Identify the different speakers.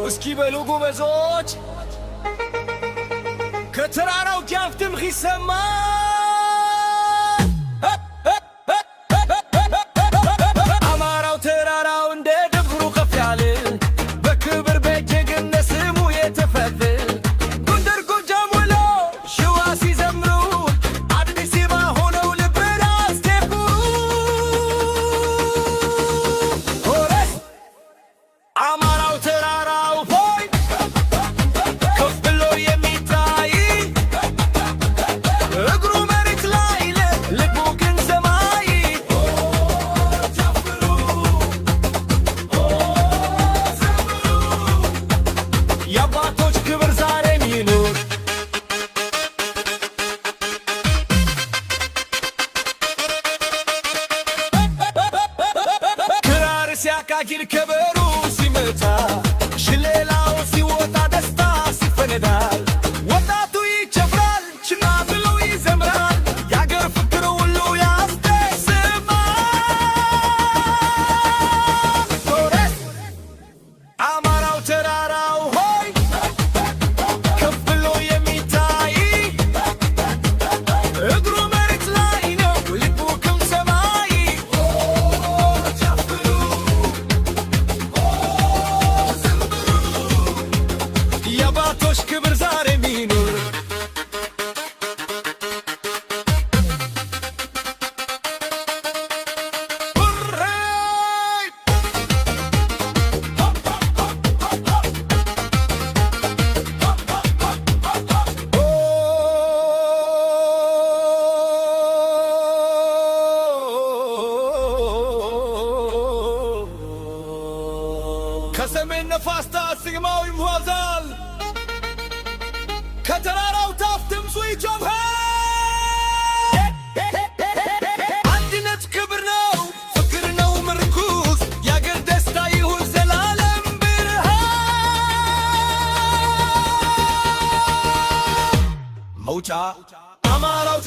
Speaker 1: እስኪ በሉ ጎበዞች ከተራራው ጃፍ ድምፅ ይሰማ አማራው ተራራው እንደ ደብሩ ከፍ ያለ በክብር በጀግንነት ስሙ የተፈተ ጎንደር ጎጃም ወሎ ሸዋ ሲዘምሩ አዲስ አበባ ሆነው ልብን አስቴፉ አማራው ተራራው ሆይ ከፍ ብሎ የሚታይ እግሩ መሬት ላይ ልቡ ግን ሰማይ የአባቶች ክብር ዛሬም ይኑር ክራር ሲያቃጅል ከበሩ ሲመታ ሽሌላው ሲወጣ ደስታ ሲፈነዳል ወጣቱ ይጨፍራል ችና ብሎ ይዘምራል የአገር ፍቅር ሁሉ ያስደስማል አማራው ተራራው ሆይ ከፍ ብሎ የሚታይ እግሩ መሬት ላይ ነው ልቡ ግን ሰማይ የአባቶች ክብር ዛሬም ይኑር ሁሬይ ከሰሜን ነፋስ ታስግማው ይሟዛል ከተራራው ታፍ ድምፁ ይጮኻል አንድነት ክብር ነው ፍቅር ነው ምርኩዝ የአገር ደስታ ይሁን ዘላለም ብርሃን መውጫ አማራው